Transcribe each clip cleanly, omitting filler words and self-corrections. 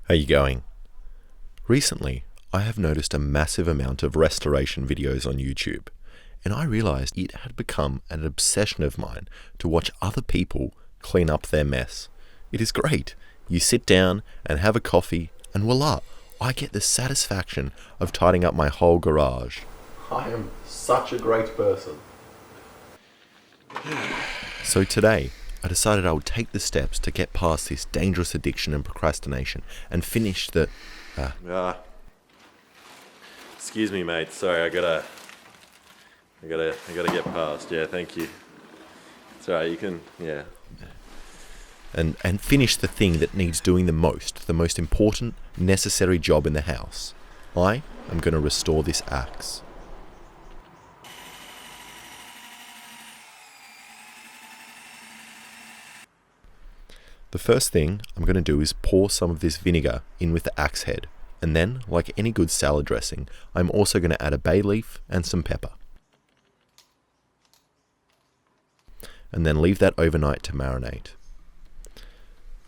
How you going? Recently, I have noticed a massive amount of restoration videos on YouTube, and I realized it had become an obsession of mine to watch other people clean up their mess. It is great. You sit down and have a coffee, and voila, I get the satisfaction of tidying up my whole garage. I am such a great person. So today, I decided I would take the steps to get past this dangerous addiction and procrastination and finish the... Excuse me, mate. Sorry, I gotta get past. Yeah, thank you. It's alright, you can, yeah. And finish the thing that needs doing the most important, necessary job in the house. I am gonna restore this axe. The first thing I'm going to do is pour some of this vinegar in with the axe head, and then, like any good salad dressing, I'm also going to add a bay leaf and some pepper. And then leave that overnight to marinate.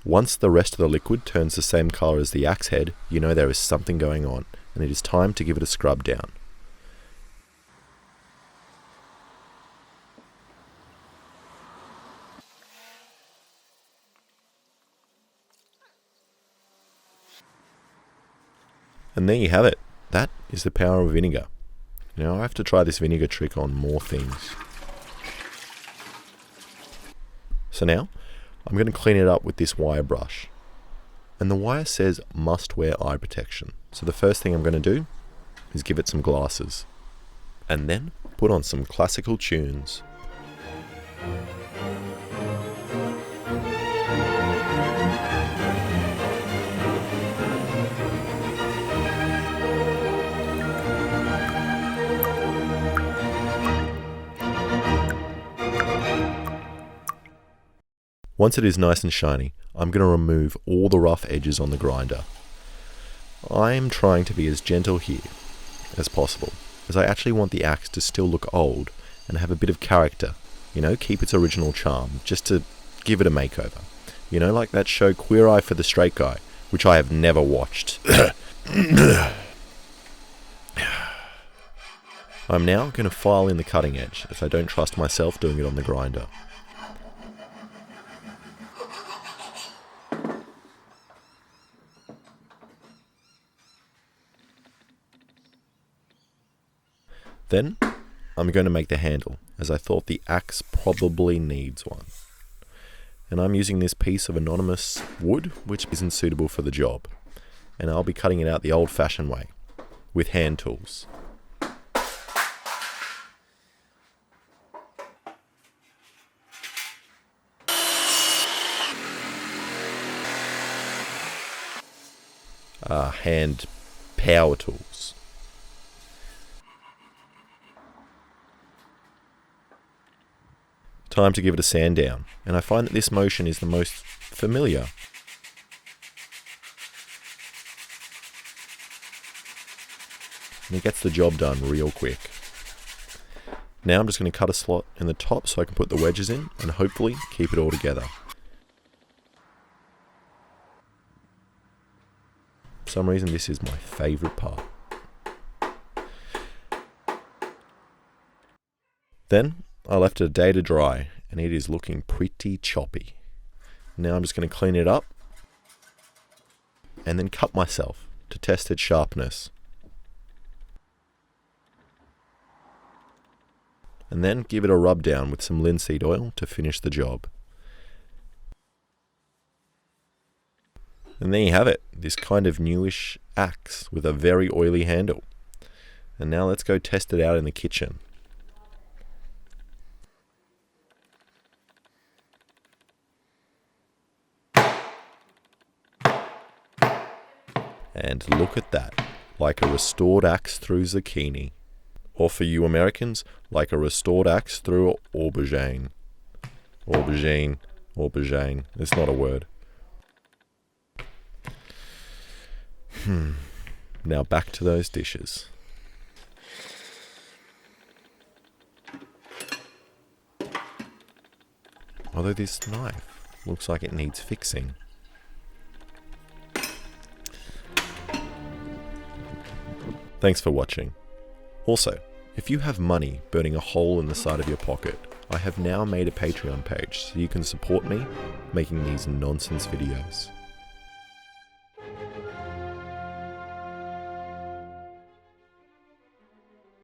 Once the rest of the liquid turns the same colour as the axe head, you know there is something going on, and it is time to give it a scrub down. And there you have it. That is the power of vinegar. Now I have to try this vinegar trick on more things. So now, I'm going to clean it up with this wire brush. And the wire says must wear eye protection. So the first thing I'm going to do is give it some glasses. And then put on some classical tunes. Once it is nice and shiny, I'm going to remove all the rough edges on the grinder. I am trying to be as gentle here as possible, as I actually want the axe to still look old and have a bit of character, keep its original charm, just to give it a makeover. Like that show Queer Eye for the Straight Guy, which I have never watched. I'm now going to file in the cutting edge, as I don't trust myself doing it on the grinder. Then, I'm going to make the handle, as I thought the axe probably needs one. And I'm using this piece of anonymous wood, which isn't suitable for the job. And I'll be cutting it out the old-fashioned way, with hand tools. Hand power tools. Time to give it a sand down, and I find that this motion is the most familiar. And it gets the job done real quick. Now I'm just going to cut a slot in the top so I can put the wedges in and hopefully keep it all together. For some reason this is my favourite part. Then I left it a day to dry, and it is looking pretty choppy. Now I'm just going to clean it up, and then cut myself to test its sharpness. And then give it a rub down with some linseed oil to finish the job. And there you have it, this kind of newish axe with a very oily handle. And now let's go test it out in the kitchen. And look at that, like a restored axe through zucchini. Or for you Americans, like a restored axe through aubergine. Aubergine, it's not a word. Now back to those dishes. Although this knife looks like it needs fixing. Thanks for watching. Also, if you have money burning a hole in the side of your pocket, I have now made a Patreon page so you can support me making these nonsense videos.